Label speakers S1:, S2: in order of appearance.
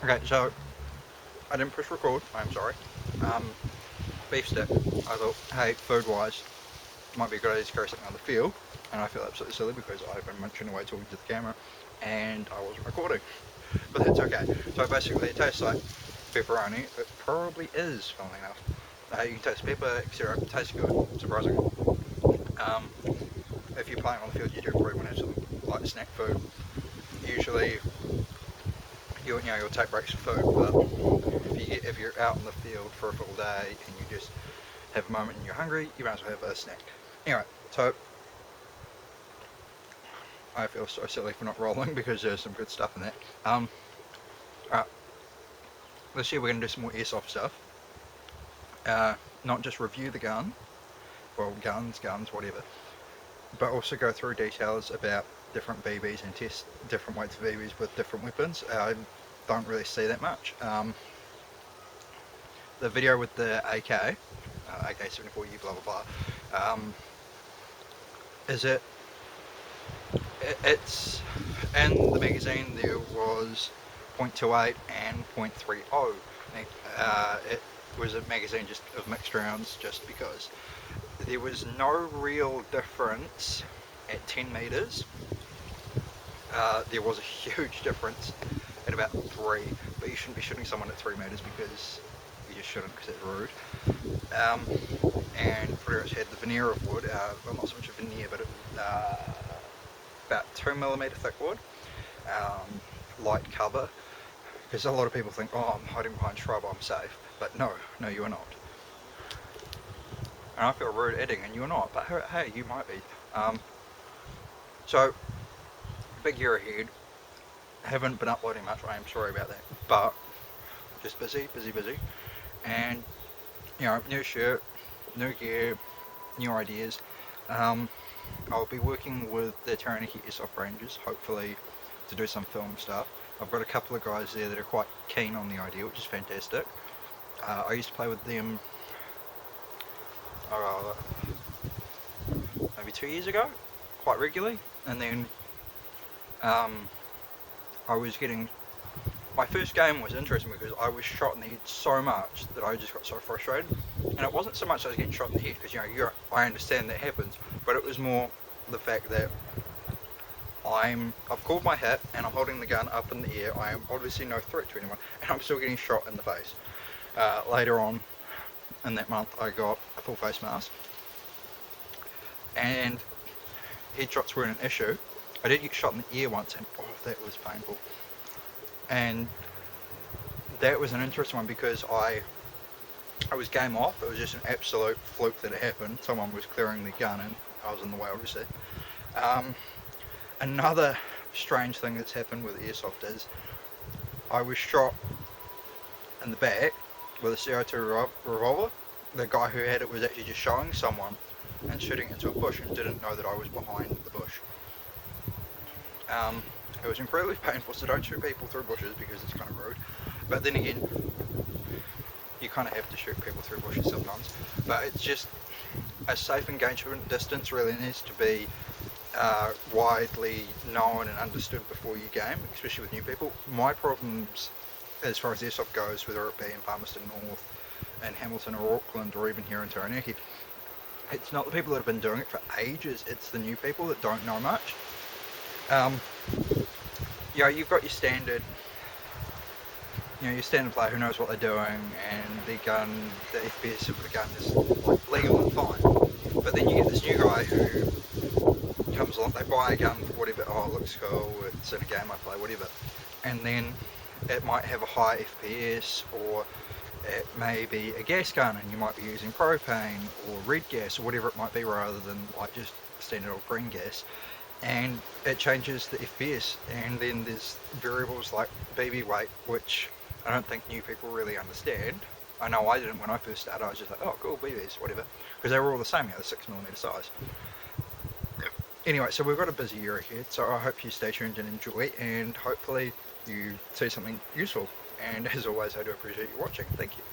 S1: Okay, so I didn't push record, I'm sorry. Beef stick. I thought, hey, food wise, might be a good idea to carry something on the field, and I feel absolutely silly because I've been munching away talking to the camera and I wasn't recording. But that's okay. So basically, it tastes like pepperoni. It probably is, funnily enough. You can taste pepper, etc. It tastes good, surprisingly. If you're playing on the field, you do probably want to have something like snack food. Usually, you'll take breaks for food, but if you're out in the field for a full day and you just have a moment and you're hungry, you might as well have a snack. Anyway, so I feel so silly for not rolling because there's some good stuff in that. Alright, this year we're going to do some more airsoft stuff. Not just review the gun, well, guns, whatever, but also go through details about different BBs and test different weights of BBs with different weapons. I don't really see that much. The video with the AK, AK-74U, blah blah blah, it's in the magazine there was 0.28 and 0.30. It was a magazine just of mixed rounds just because there was no real difference at 10 meters. There was a huge difference at about 3, but you shouldn't be shooting someone at 3 meters because you just shouldn't, because it's rude. And pretty much had the veneer of wood, well, not so much a veneer, but about 2mm thick wood, light cover, because a lot of people think, oh, I'm hiding behind shrub, I'm safe, but no, you are not. And I feel rude adding, and you're not, but hey, you might be. So, big year ahead. Haven't been uploading much, I am sorry about that, but just busy, and new shirt, new gear, new ideas. I'll be working with the Taranaki Airsoft Rangers, hopefully, to do some film stuff. I've got a couple of guys there that are quite keen on the idea, which is fantastic. I used to play with them maybe 2 years ago, quite regularly, and then I was getting, my first game was interesting because I was shot in the head so much that I just got so frustrated. And it wasn't so much I was getting shot in the head, because I understand that happens, but it was more the fact that I've called my hit and I'm holding the gun up in the air. I am obviously no threat to anyone, and I'm still getting shot in the face. Later on in that month, I got a full face mask, and headshots weren't an issue. I did get shot in the ear once, and oh, that was painful. And that was an interesting one because I was game off. It was just an absolute fluke that it happened. Someone was clearing the gun and I was in the way, obviously. Another strange thing that's happened with airsoft is I was shot in the back with a CO2 revolver. The guy who had it was actually just showing someone and shooting into a bush and didn't know that I was behind the bush. It was incredibly painful, so don't shoot people through bushes because it's kind of rude. But then again, you kind of have to shoot people through bushes sometimes. But it's just a safe engagement distance really needs to be widely known and understood before you game, especially with new people. My problems as far as airsoft goes, whether it be in Palmerston North, in Hamilton or Auckland, or even here in Taranaki, it's not the people that have been doing it for ages, it's the new people that don't know much. You've got your standard player who knows what they're doing, and the FPS of the gun is like legal and fine. But then you get this new guy who comes along, they buy a gun for whatever, oh it looks cool, it's in a game I play, whatever, and then it might have a high FPS, or it may be a gas gun and you might be using propane or red gas or whatever it might be, rather than like just standard old green gas. And it changes the FPS, and then there's variables like BB weight, which I don't think new people really understand. I know I didn't when I first started. I was just like, oh cool, BBs, whatever, because they were all the same, the 6mm size. Anyway, so we've got a busy year ahead, so I hope you stay tuned and enjoy, and hopefully you see something useful. And as always, I do appreciate you watching. Thank you.